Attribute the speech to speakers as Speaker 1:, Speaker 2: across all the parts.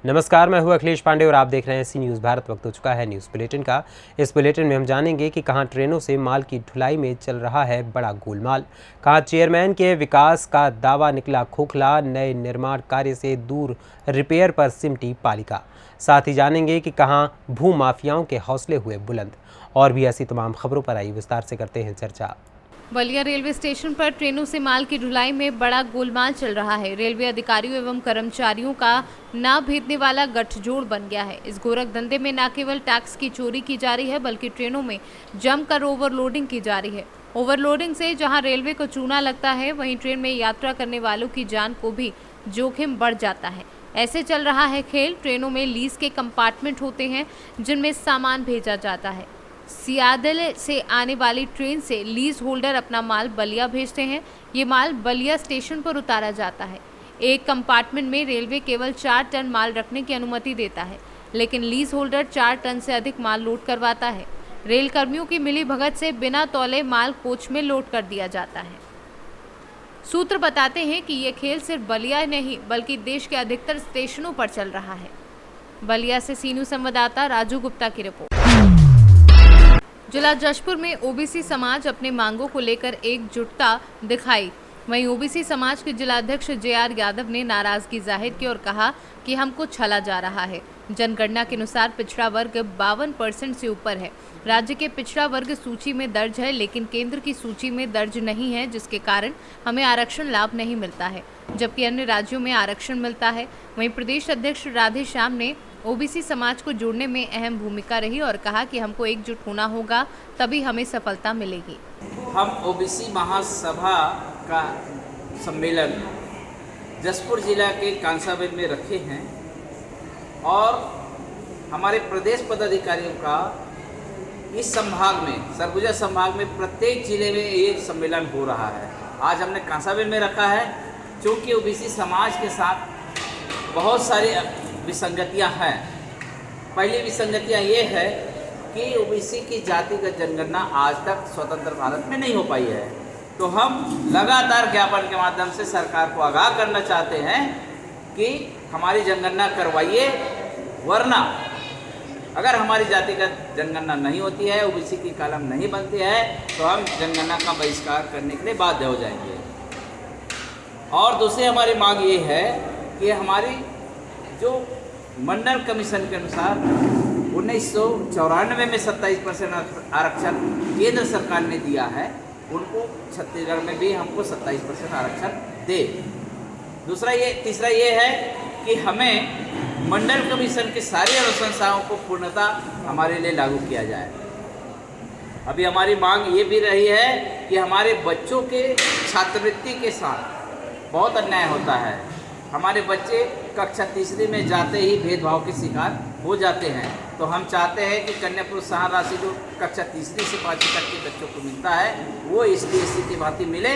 Speaker 1: नमस्कार, मैं हूं अखिलेश पांडे और आप देख रहे हैं सी न्यूज़ भारत। वक्त हो चुका है न्यूज़ बुलेटिन का। इस बुलेटिन में हम जानेंगे कि कहां ट्रेनों से माल की ढुलाई में चल रहा है बड़ा गोलमाल, कहां चेयरमैन के विकास का दावा निकला खोखला, नए निर्माण कार्य से दूर रिपेयर पर सिमटी पालिका। साथ ही जानेंगे कि कहां भू माफियाओं के हौसले हुए बुलंद। और भी ऐसी तमाम खबरों पर आई विस्तार से करते हैं चर्चा।
Speaker 2: बलिया रेलवे स्टेशन पर ट्रेनों से माल की ढुलाई में बड़ा गोलमाल चल रहा है। रेलवे अधिकारियों एवं कर्मचारियों का ना भेदने वाला गठजोड़ बन गया है। इस गोरख धंधे में न केवल टैक्स की चोरी की जा रही है, बल्कि ट्रेनों में जमकर ओवरलोडिंग की जा रही है। ओवरलोडिंग से जहां रेलवे को चूना लगता है, वहीं ट्रेन में यात्रा करने वालों की जान को भी जोखिम बढ़ जाता है। ऐसे चल रहा है खेल। ट्रेनों में लीज के कंपार्टमेंट होते हैं जिनमें सामान भेजा जाता है। सियादल से आने वाली ट्रेन से लीज होल्डर अपना माल बलिया भेजते हैं। ये माल बलिया स्टेशन पर उतारा जाता है। एक कंपार्टमेंट में रेलवे केवल 4 टन माल रखने की अनुमति देता है, लेकिन लीज होल्डर 4 टन से अधिक माल लोड करवाता है। रेल कर्मियों की मिली भगत से बिना तौले माल कोच में लोड कर दिया जाता है। सूत्र बताते हैं कि ये खेल सिर्फ बलिया नहीं, बल्कि देश के अधिकतर स्टेशनों पर चल रहा है। बलिया से सी न्यूज़ संवाददाता राजू गुप्ता की रिपोर्ट। जिला जशपुर में ओबीसी समाज अपने मांगों को लेकर एकजुटता दिखाई। वहीं ओबीसी समाज के जिलाध्यक्ष JR यादव ने नाराजगी जाहिर की और कहा कि हमको छला जा रहा है। जनगणना के अनुसार पिछड़ा वर्ग 52% से ऊपर है। राज्य के पिछड़ा वर्ग सूची में दर्ज है, लेकिन केंद्र की सूची में दर्ज नहीं है, जिसके कारण हमें आरक्षण लाभ नहीं मिलता है, जबकि अन्य राज्यों में आरक्षण मिलता है। वहीं प्रदेश अध्यक्ष राधे श्याम ने ओबीसी समाज को जोड़ने में अहम भूमिका रही और कहा कि हमको एकजुट होना होगा, तभी हमें सफलता मिलेगी।
Speaker 3: हम ओबीसी महासभा का सम्मेलन जशपुर जिला के कांसाबेल में रखे हैं और हमारे प्रदेश पदाधिकारियों का इस संभाग में, सरगुजा संभाग में प्रत्येक जिले में ये सम्मेलन हो रहा है। आज हमने कांसाबेल में रखा है, क्योंकि ओबीसी समाज के साथ बहुत सारी विसंगतियां हैं। पहली विसंगतियां ये है कि ओबीसी की जातिगत जनगणना आज तक स्वतंत्र भारत में नहीं हो पाई है। तो हम लगातार ज्ञापन के माध्यम से सरकार को आगाह करना चाहते हैं कि हमारी जनगणना करवाइए, वरना अगर हमारी जातिगत जनगणना नहीं होती है, ओबीसी की कॉलम नहीं बनती है, तो हम जनगणना का बहिष्कार करने के लिए बाध्य हो जाएंगे। और दूसरी हमारी मांग ये है कि हमारी जो मंडल कमीशन के अनुसार 1994 में 27% आरक्षण केंद्र सरकार ने दिया है, उनको छत्तीसगढ़ में भी हमको 27% आरक्षण दे। तीसरा ये है कि हमें मंडल कमीशन की सारी अनुशंसाओं को पूर्णतः हमारे लिए लागू किया जाए। अभी हमारी मांग ये भी रही है कि हमारे बच्चों के छात्रवृत्ति के साथ बहुत अन्याय होता है। हमारे बच्चे कक्षा तीसरी में जाते ही भेदभाव के शिकार हो जाते हैं। तो हम चाहते हैं कि कन्या प्रोत्साहन राशि जो कक्षा तीसरी से 5वीं तक के बच्चों को मिलता है, वो ST/SC की भांति मिले,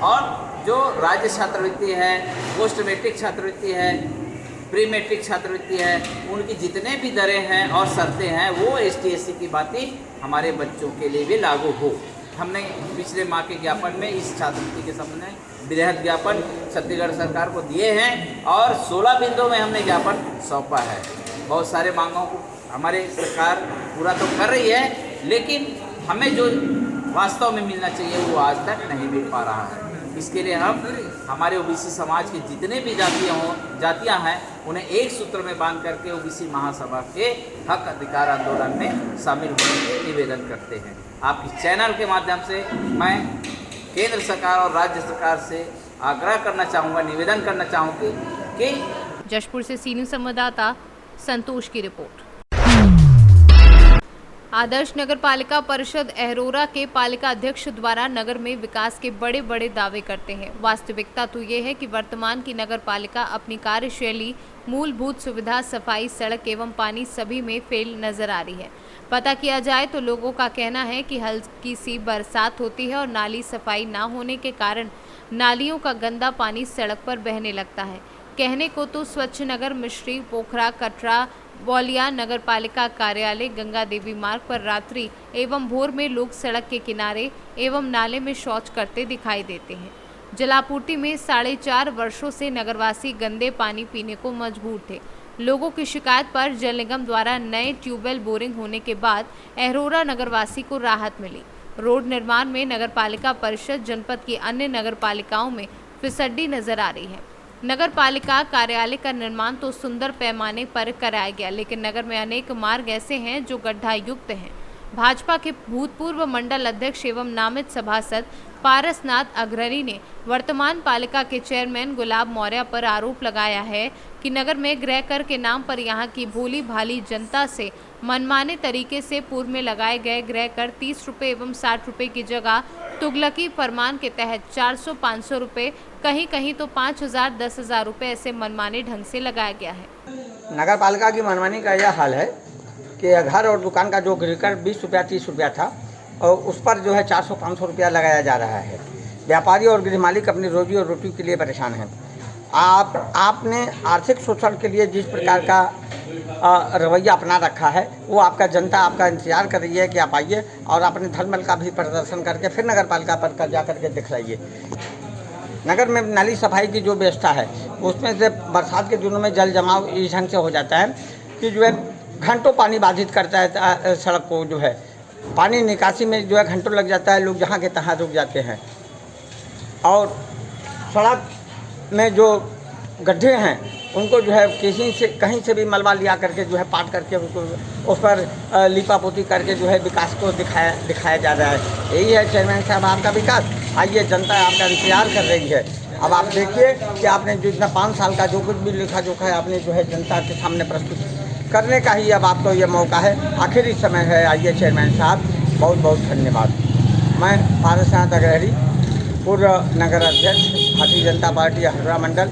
Speaker 3: और जो राज्य छात्रवृत्ति है, पोस्ट मैट्रिक छात्रवृत्ति है, प्री मैट्रिक छात्रवृत्ति है, उनकी जितने भी दरें हैं और शर्तें हैं, वो ST/SC की भांति हमारे बच्चों के लिए भी लागू हो। हमने पिछले माह के ज्ञापन में इस छात्रवृत्ति के संबंध में बृहद ज्ञापन छत्तीसगढ़ सरकार को दिए हैं और 16 बिंदुओं में हमने ज्ञापन सौंपा है। बहुत सारे मांगों को हमारी सरकार पूरा तो कर रही है, लेकिन हमें जो वास्तव में मिलना चाहिए वो आज तक नहीं मिल पा रहा है। इसके लिए हम हमारे ओबीसी समाज के जितने भी जातियां हैं, उन्हें एक सूत्र में बांध करके ओबीसी महासभा के हक अधिकार आंदोलन में शामिल होने के निवेदन करते हैं। आपकी चैनल के माध्यम से मैं केंद्र सरकार और राज्य सरकार से आग्रह करना चाहूँगा, निवेदन करना चाहूँगी कि
Speaker 2: जशपुर से सी न्यूज़ संवाददाता संतोष की रिपोर्ट। आदर्श नगर पालिका परिषद अहरोरा के पालिका अध्यक्ष द्वारा नगर में विकास के बड़े बड़े दावे करते हैं। वास्तविकता तो ये है कि वर्तमान की नगर पालिका अपनी कार्यशैली, मूलभूत सुविधा, सफाई, सड़क एवं पानी सभी में फेल नजर आ रही है। पता किया जाए तो लोगों का कहना है कि हल्की सी बरसात होती है और नाली सफाई ना होने के कारण नालियों का गंदा पानी सड़क पर बहने लगता है। कहने को तो स्वच्छ नगर मिश्री, पोखरा, कटरा, बलिया नगर पालिका कार्यालय, गंगा देवी मार्ग पर रात्रि एवं भोर में लोग सड़क के किनारे एवं नाले में शौच करते दिखाई देते हैं। जलापूर्ति में 4.5 वर्षों से नगरवासी गंदे पानी पीने को मजबूर थे। लोगों की शिकायत पर जल निगम द्वारा नए ट्यूबवेल बोरिंग होने के बाद अहरोरा नगरवासी को राहत मिली। रोड निर्माण में नगरपालिका परिषद जनपद की अन्य नगरपालिकाओं में फिसड्डी नजर आ रही है। नगरपालिका कार्यालय का निर्माण तो सुंदर पैमाने पर कराया गया, लेकिन नगर में अनेक मार्ग ऐसे हैं जो गड्ढा युक्त हैं। भाजपा के भूतपूर्व मंडल अध्यक्ष एवं नामित सभासद पारसनाथ अग्रणी ने वर्तमान पालिका के चेयरमैन गुलाब मौर्य पर आरोप लगाया है कि नगर में गृह कर के नाम पर यहां की भोली भाली जनता से मनमाने तरीके से पूर्व में लगाए गए गृह कर 30 रुपये एवं 60 रुपये की जगह तुगलकी फरमान के तहत 400-500 रुपये, कहीं कहीं तो 5,000 10,000 रुपये ऐसे मनमाने ढंग से लगाया गया है।
Speaker 4: नगर पालिका की मनमानी का यह हाल है कि घर और दुकान का जो गृह कर 20 रुपया 30 रुपया था और उस पर जो है 400-500 रुपया लगाया जा रहा है। व्यापारी और गृह मालिक अपनी रोजी और रोटी के लिए परेशान हैं। आपने आर्थिक शोषण के लिए जिस प्रकार का रवैया अपना रखा है वो आपका जनता आपका इंतजार कर रही है कि आप आइए और अपने धर्मबल का भी प्रदर्शन करके फिर नगर पालिका पर जा करके दिखलाइए। नगर में नाली सफाई की जो व्यवस्था है उसमें से बरसात के दिनों में जल जमाव इस ढंग से हो जाता है कि जो है घंटों पानी बाधित करता है सड़क को, जो है पानी निकासी में जो है घंटों लग जाता है, लोग जहाँ के तहाँ रुक जाते हैं। और सड़क में जो गड्ढे हैं उनको जो है किसी से कहीं से भी मलबा लिया करके जो है पाट करके उनको उस पर लिपापोती करके जो है विकास को दिखाया जा रहा है। यही है चेयरमैन साहब आपका विकास। आइए, जनता आपका इंतजार कर रही है। अब आप देखिए कि आपने जो इतना 5 साल का जो कुछ भी लेखा जोखा है आपने जो है जनता के सामने प्रस्तुत करने का ही अब आपको ये मौका है, आखिरी समय है। आइए चेयरमैन साहब, बहुत बहुत धन्यवाद। मैं पारसनाथ अग्रणी, पूर्व नगर अध्यक्ष भारतीय जनता पार्टी अहरोरा मंडल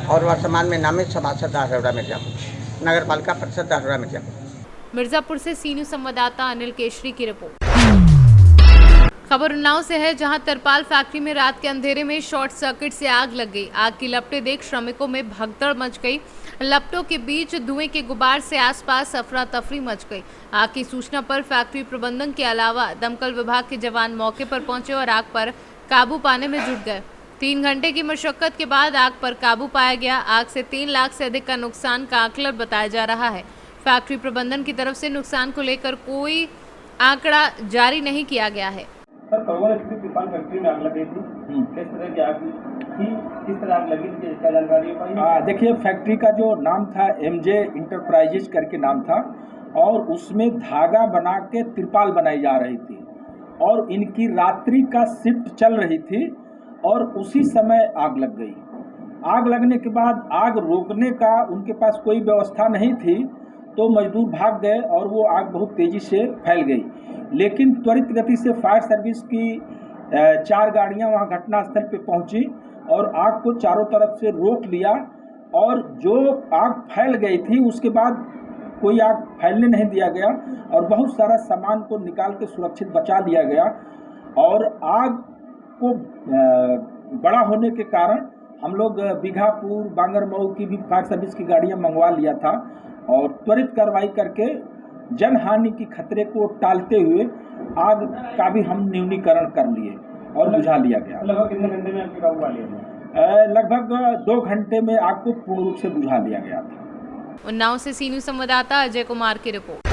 Speaker 4: और वर्तमान में नामित सभासद अहरोरा मिर्जापुर, नगर पालिका परिषद अहरोरा मिर्जापुर।
Speaker 2: मिर्जापुर से सी न्यूज़ संवाददाता अनिल केशरी की रिपोर्ट। खबर उन्नाव से है, जहां तिरपाल फैक्ट्री में रात के अंधेरे में शॉर्ट सर्किट से आग लग गई। आग की लपटें देख श्रमिकों में भगदड़ मच गई। लपटों के बीच धुएं के गुबार से आसपास अफरा तफरी मच गई। आग की सूचना पर फैक्ट्री प्रबंधन के अलावा दमकल विभाग के जवान मौके पर पहुंचे और आग पर काबू पाने में जुट गए। 3 घंटे की मशक्कत के बाद आग पर काबू पाया गया। आग से 3 लाख से अधिक का नुकसान का आकलन बताया जा रहा है। फैक्ट्री प्रबंधन की तरफ से नुकसान को लेकर कोई आंकड़ा जारी नहीं किया गया है।
Speaker 5: सर, करोड़ की तिरपाल फैक्ट्री में आग लगी थी, किस तरह की आग थी, किस तरह आग लगी थी, इसका जानकारी पाई?
Speaker 6: देखिए, फैक्ट्री का जो नाम था MJ इंटरप्राइजेज करके नाम था और उसमें धागा बना के तिरपाल बनाई जा रही थी और इनकी रात्रि का शिफ्ट चल रही थी और उसी समय आग लग गई। आग लगने के बाद आग रोकने का उनके पास कोई व्यवस्था नहीं थी, तो मजदूर भाग गए और वो आग बहुत तेज़ी से फैल गई। लेकिन त्वरित गति से फायर सर्विस की 4 गाड़ियां वहां घटनास्थल पे पहुंची और आग को चारों तरफ से रोक लिया और जो आग फैल गई थी उसके बाद कोई आग फैलने नहीं दिया गया और बहुत सारा सामान को निकाल के सुरक्षित बचा लिया गया। और आग को बड़ा होने के कारण हम लोग बीघापुर, बांगरमऊ की भी फायर सर्विस की गाड़ियां मंगवा लिया था और त्वरित कार्रवाई करके जन हानि की खतरे को टालते हुए आग का भी हम न्यूनीकरण कर लिए और बुझा लिया गया।
Speaker 5: लगभग कितने घंटे में आपकी काबू पा लिया गया?
Speaker 6: लगभग 2 घंटे में आग को पूर्ण रूप से बुझा लिया गया था।
Speaker 2: उन्नाव से सी न्यूज़ संवाददाता अजय कुमार की रिपोर्ट।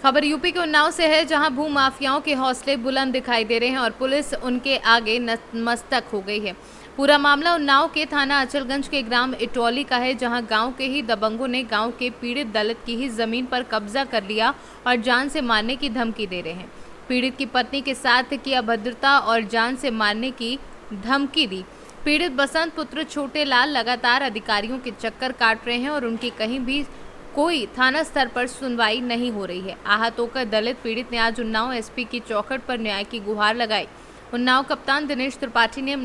Speaker 2: खबर यूपी के उन्नाव से है, जहां भू माफियाओं के हौसले बुलंद दिखाई दे रहे हैं और पुलिस उनके आगे नतमस्तक हो गई है। पूरा मामला उन्नाव के थाना अचलगंज के ग्राम इटौली का है, जहां गांव के ही दबंगों ने गांव के पीड़ित दलित की ही जमीन पर कब्जा कर लिया और जान से मारने की धमकी दे रहे हैं। पीड़ित की पत्नी के साथ की अभद्रता और जान से मारने की धमकी दी। पीड़ित बसंत पुत्र छोटे लाल लगातार अधिकारियों के चक्कर काट रहे हैं और उनकी कहीं भी कोई थाना स्तर पर सुनवाई नहीं हो रही है। आहत होकर दलित पीड़ित ने आज उन्नाव SP की चौखट पर न्याय की गुहार लगाई। उन्नाव कप्तान दिनेश त्रिपाठी ने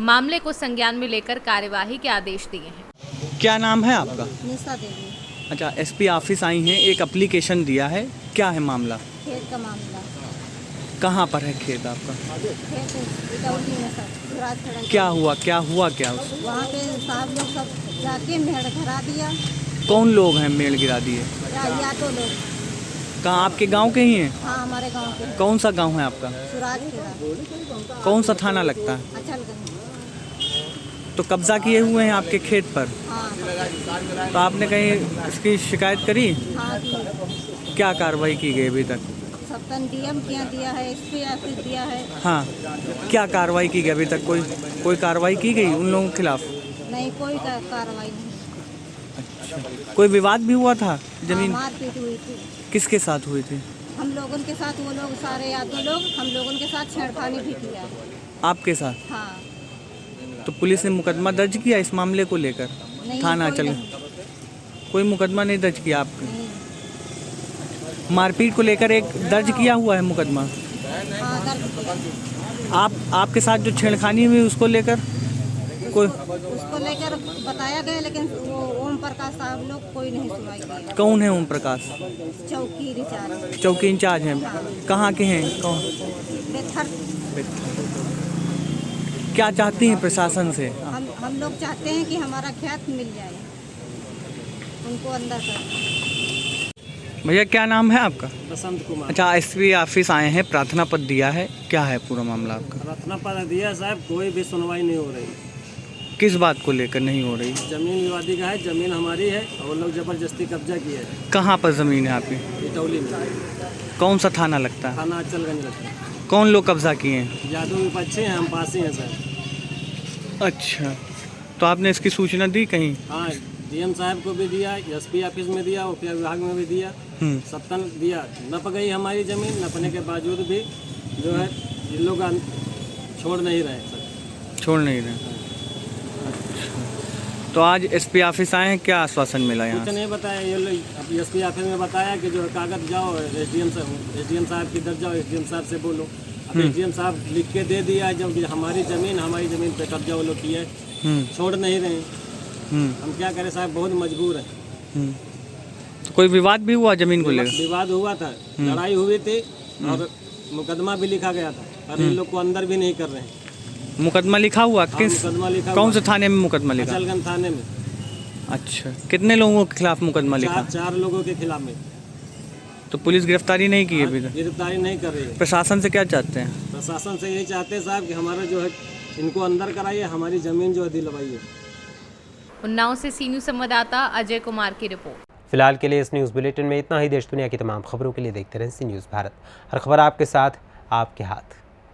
Speaker 2: मामले को संज्ञान में लेकर कार्यवाही के आदेश दिए हैं।
Speaker 7: क्या नाम है आपका?
Speaker 8: निशा देवी।
Speaker 7: अच्छा, SP ऑफिस आई हैं, एक एप्लीकेशन दिया है, क्या है मामला?
Speaker 8: खेत का मामला।
Speaker 7: कहाँ पर है खेत आपका?
Speaker 8: खेत इटौली में सर, राजखड़ा।
Speaker 7: क्या हुआ क्या उस
Speaker 8: वहाँ पे साहब लोग सब जाके मेड़ घरा दिया।
Speaker 7: कौन लोग हैं मेल गिरा दिए?
Speaker 8: या तो लोग।
Speaker 7: कहाँ, आपके गांव के ही हैं?
Speaker 8: हाँ, हमारे गांव के।
Speaker 7: कौन सा गांव है आपका?
Speaker 8: सुराजखेड़ा।
Speaker 7: कौन सा थाना लगता है?
Speaker 8: अचलगंज।
Speaker 7: तो कब्जा किए हुए हैं आपके खेत पर,
Speaker 8: हाँ
Speaker 7: तो आपने कहीं इसकी शिकायत करी?
Speaker 8: हाँ दी।
Speaker 7: क्या कार्रवाई की गई अभी तक?
Speaker 8: सब तन डीएम किया दिया है, एसपी ऑफिस दिया है।
Speaker 7: हाँ, क्या कार्रवाई की गई अभी तक? कोई कार्रवाई की गई उन लोगों के खिलाफ?
Speaker 8: नहीं, कोई कार्रवाई नहीं।
Speaker 7: कोई विवाद भी हुआ था जमीन?
Speaker 8: हाँ, मारपीट हुई थी।
Speaker 7: किसके साथ हुई थी?
Speaker 8: हम लोगों के साथ, वो लोग सारे यादव लोग हम लोगों के साथ छेड़खानी भी किया है।
Speaker 7: आपके साथ?
Speaker 8: हाँ
Speaker 7: तो पुलिस ने मुकदमा दर्ज किया इस मामले को लेकर?
Speaker 8: नहीं,
Speaker 7: थाना
Speaker 8: कोई
Speaker 7: चल
Speaker 8: नहीं।
Speaker 7: कोई मुकदमा नहीं दर्ज किया आपने?
Speaker 8: नहीं।
Speaker 7: मारपीट को लेकर एक दर्ज किया हुआ है मुकदमा?
Speaker 8: हाँ दर्ज किया।
Speaker 7: आपके साथ जो छेड़खानी हुई उसको लेकर कोई?
Speaker 8: उसको लेकर बताया गया, लेकिन वो ओम प्रकाश साहब लोग कोई नहीं सुनवाई किया।
Speaker 7: कौन है ओम प्रकाश?
Speaker 8: चौकी रिचार्ज
Speaker 7: चौकी इंचार्ज हैं? कहाँ के हैं? कौन?
Speaker 8: बेथर।
Speaker 7: क्या चाहती हैं प्रशासन से?
Speaker 8: हम लोग चाहते हैं कि हमारा खेत मिल जाए, उनको अंदर कर।
Speaker 7: भैया क्या नाम है आपका?
Speaker 5: बसंत कुमार।
Speaker 7: अच्छा, एसपी ऑफिस आए हैं, प्रार्थना पत्र दिया है, क्या है पूरा मामला आपका?
Speaker 5: प्रार्थना पत्र दिया साहब, कोई भी सुनवाई नहीं हो रही।
Speaker 7: किस बात को लेकर नहीं हो रही?
Speaker 5: जमीन विवादी का है, जमीन हमारी है और लोग जबरदस्ती कब्जा किए हैं।
Speaker 7: कहाँ पर ज़मीन है आपकी?
Speaker 5: इटौली में।
Speaker 7: कौन सा थाना लगता है?
Speaker 5: थाना अचलगंज लगता है।
Speaker 7: कौन लोग कब्जा किए हैं?
Speaker 5: यादव विपक्षी हैं, हम पासी हैं सर।
Speaker 7: अच्छा, तो आपने इसकी सूचना दी कहीं?
Speaker 5: हाँ, डीएम साहब को भी दिया, एसपी ऑफिस में दिया, ओपीआर विभाग में भी दिया, सबतन दिया। नप गई हमारी ज़मीन, नपने के बावजूद भी जो है ये लोग छोड़ नहीं रहे सर।
Speaker 7: छोड़ नहीं रहे? अच्छा, तो आज एसपी ऑफिस आए हैं, क्या आश्वासन मिला यहाँ
Speaker 5: कुछ
Speaker 7: से?
Speaker 5: नहीं बताया ये लोग। अब एसपी ऑफिस में बताया कि जो है कागज जाओ एसडीएम साहब की दर जाओ, एसडीएम साहब से बोलो। अब एसडीएम साहब लिख के दे दिया, जब हमारी ज़मीन पे कब्जा वो लोग किया है, छोड़ नहीं रहे। हम क्या करें साहब, बहुत मजबूर है।
Speaker 7: तो कोई विवाद भी हुआ जमीन को लेकर?
Speaker 5: विवाद हुआ था, लड़ाई हुई थी और मुकदमा भी लिखा गया था, पर इन लोग को अंदर भी नहीं कर रहे हैं।
Speaker 7: मुकदमा लिखा हुआ? किस
Speaker 5: मुकदमा लिखा
Speaker 7: कौन से थाने में मुकदमा लिखा?
Speaker 5: अचलगंज थाने में।
Speaker 7: अच्छा, कितने लोगों के खिलाफ मुकदमा लिखा?
Speaker 5: चार लोगों के खिलाफ में।
Speaker 7: तो पुलिस गिरफ्तारी नहीं की अभी तक?
Speaker 5: गिरफ्तारी नहीं कर रही है।
Speaker 7: प्रशासन से क्या चाहते हैं?
Speaker 5: प्रशासन से यही चाहते हैं साहब कि हमारा जो है इनको अंदर कराइए, हमारी ज़मीन जो है दिलवाइए।
Speaker 2: उन्नाव से सी न्यूज़ संवाददाता अजय कुमार की रिपोर्ट।
Speaker 1: फिलहाल के लिए इस न्यूज़ बुलेटिन में इतना ही। देश दुनिया की तमाम खबरों के लिए देखते रहें सी न्यूज़ भारत। हर खबर आपके साथ, आपके हाथ।